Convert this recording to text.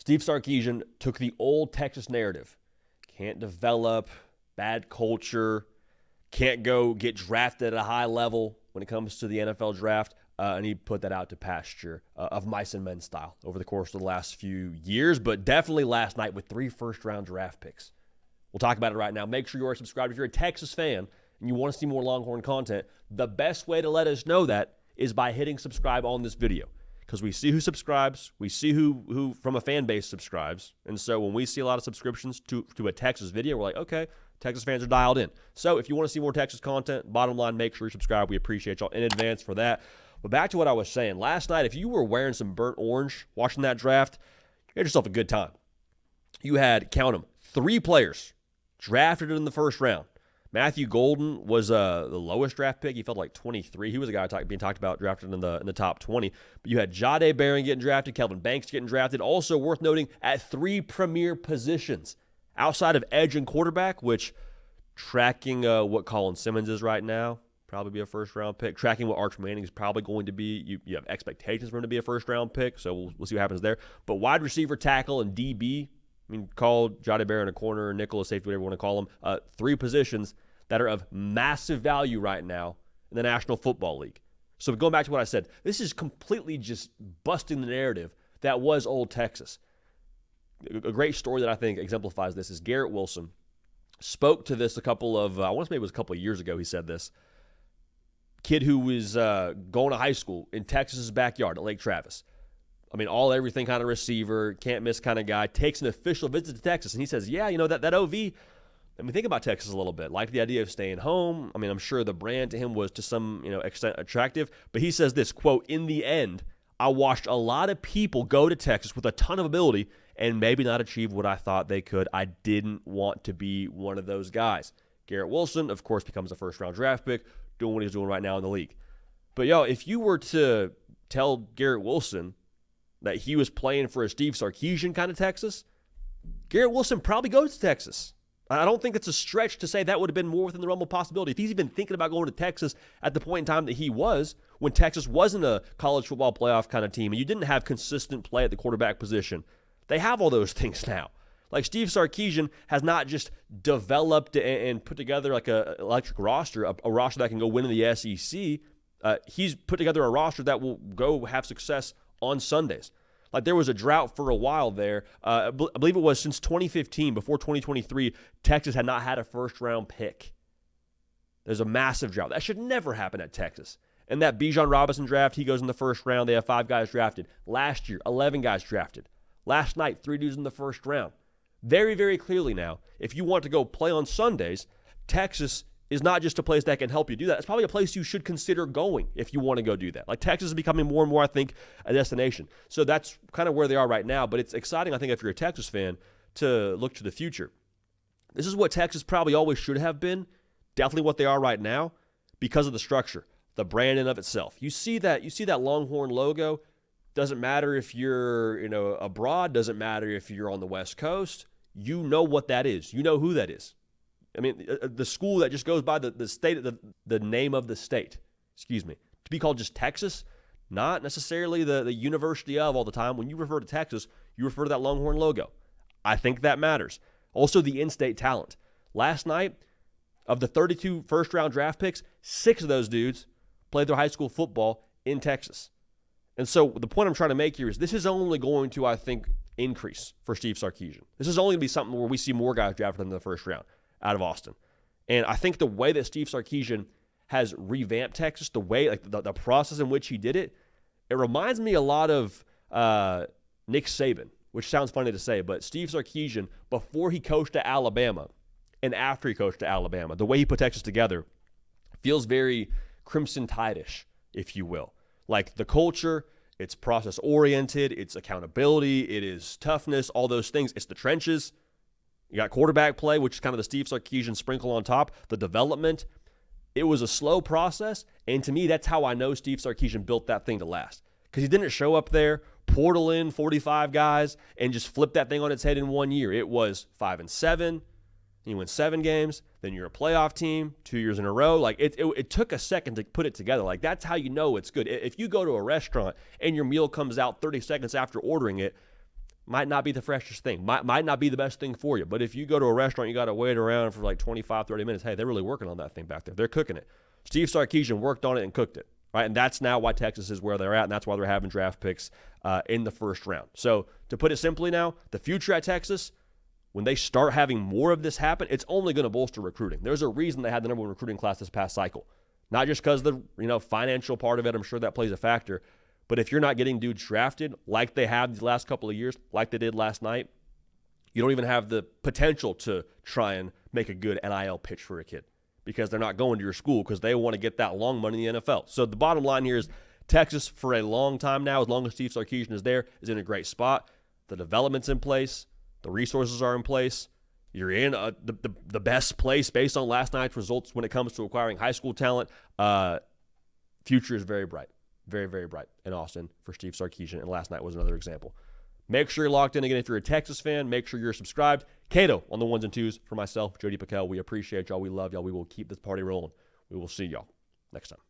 Steve Sarkisian took the old Texas narrative. Can't develop, bad culture, can't go get drafted at a high level when it comes to the NFL draft, and he put that out to pasture of mice and men style over the course of the last few years, but definitely last night with 3 first-round draft picks. We'll talk about it right now. Make sure you are subscribed. If you're a Texas fan and you want to see more Longhorn content, the best way to let us know that is by hitting subscribe on this video, because we see who subscribes, we see who from a fan base subscribes, and so when we see a lot of subscriptions to a Texas video, we're like, okay, Texas fans are dialed in. So if you want to see more Texas content, bottom line, make sure you subscribe. We appreciate y'all in advance for that. But back to what I was saying. Last night, if you were wearing some burnt orange watching that draft, you had yourself a good time. You had, count them, 3 players drafted in the first round. Matthew Golden was the lowest draft pick. He felt like 23. He was a guy being talked about drafted in the top 20. But you had Jahdae Barron getting drafted, Kelvin Banks getting drafted. Also worth noting at 3 premier positions outside of edge and quarterback, which tracking what Colin Simmons is right now, probably be a first-round pick. Tracking what Arch Manning is probably going to be. You have expectations for him to be a first-round pick, so we'll see what happens there. But wide receiver, tackle, and DB, I mean, call Jahdae Barron a corner, nickel, a safety, whatever you want to call them, 3 positions that are of massive value right now in the National Football League. So going back to what I said, this is completely just busting the narrative that was old Texas. A great story that I think exemplifies this is Garrett Wilson spoke to this I want to say it was a couple of years ago he said this. Kid who was going to high school in Texas's backyard at Lake Travis. I mean, everything kind of receiver, can't miss kind of guy, takes an official visit to Texas. And he says, yeah, that OV, I mean, think about Texas a little bit. Liked the idea of staying home. I mean, I'm sure the brand to him was to some extent attractive. But he says this, quote, in the end, I watched a lot of people go to Texas with a ton of ability and maybe not achieve what I thought they could. I didn't want to be one of those guys. Garrett Wilson, of course, becomes a first-round draft pick, doing what he's doing right now in the league. But, if you were to tell Garrett Wilson that he was playing for a Steve Sarkisian kind of Texas, Garrett Wilson probably goes to Texas. I don't think it's a stretch to say that would have been more within the realm of possibility. If he's even thinking about going to Texas at the point in time that he was, when Texas wasn't a college football playoff kind of team and you didn't have consistent play at the quarterback position, they have all those things now. Like Steve Sarkisian has not just developed and put together like an electric roster, a roster that can go win in the SEC. He's put together a roster that will go have success on Sundays. Like there was a drought for a while there. I believe it was since 2015, before 2023, Texas had not had a first-round pick. There's a massive drought. That should never happen at Texas. And that Bijan Robinson draft, he goes in the first round. They have 5 guys drafted. Last year, 11 guys drafted. Last night, 3 dudes in the first round. Very, very clearly now, if you want to go play on Sundays, Texas is not just a place that can help you do that. It's probably a place you should consider going if you want to go do that. Like Texas is becoming more and more, I think, a destination. So that's kind of where they are right now. But it's exciting, I think, if you're a Texas fan, to look to the future. This is what Texas probably always should have been. Definitely what they are right now because of the structure, the brand in of itself. You see that Longhorn logo. Doesn't matter if you're abroad. Doesn't matter if you're on the West Coast. You know what that is. You know who that is. I mean, the school that just goes by the state, the name of the state, to be called just Texas, not necessarily the University of all the time. When you refer to Texas, you refer to that Longhorn logo. I think that matters. Also, the in-state talent. Last night, of the 32 first-round draft picks, 6 of those dudes played their high school football in Texas. And so the point I'm trying to make here is this is only going to, I think, increase for Steve Sarkisian. This is only going to be something where we see more guys drafted in the first round out of Austin. And I think the way that Steve Sarkisian has revamped Texas, the way, like the process in which he did it, it reminds me a lot of Nick Saban, which sounds funny to say, but Steve Sarkisian, before he coached at Alabama and after he coached at Alabama, the way he put Texas together feels very Crimson Tide-ish, if you will. Like the culture, it's process-oriented, it's accountability, it is toughness, all those things. It's the trenches. You got quarterback play, which is kind of the Steve Sarkisian sprinkle on top, the development. It was a slow process, and to me, that's how I know Steve Sarkisian built that thing to last. Because he didn't show up there, portal in 45 guys, and just flip that thing on its head in 1 year. It was 5-7, you win 7 games, then you're a playoff team 2 years in a row. Like it took a second to put it together. Like that's how you know it's good. If you go to a restaurant and your meal comes out 30 seconds after ordering it, might not be the freshest thing, might not be the best thing for you. But if you go to a restaurant, you got to wait around for like 25, 30 minutes. Hey, they're really working on that thing back there. They're cooking it. Steve Sarkisian worked on it and cooked it, right? And that's now why Texas is where they're at, and that's why they're having draft picks in the first round. So to put it simply now, the future at Texas, when they start having more of this happen, it's only going to bolster recruiting. There's a reason they had the number one recruiting class this past cycle. Not just because the financial part of it, I'm sure that plays a factor. But if you're not getting dudes drafted like they have these last couple of years, like they did last night, you don't even have the potential to try and make a good NIL pitch for a kid because they're not going to your school because they want to get that long money in the NFL. So the bottom line here is Texas, for a long time now, as long as Steve Sarkisian is there, is in a great spot. The development's in place. The resources are in place. You're in the best place based on last night's results when it comes to acquiring high school talent. Future is very bright. Very, very bright in Austin for Steve Sarkisian, and last night was another example. Make sure you're locked in. Again, if you're a Texas fan, make sure you're subscribed. Cato on the ones and twos for myself, Jody Paquel. We appreciate y'all. We love y'all. We will keep this party rolling. We will see y'all next time.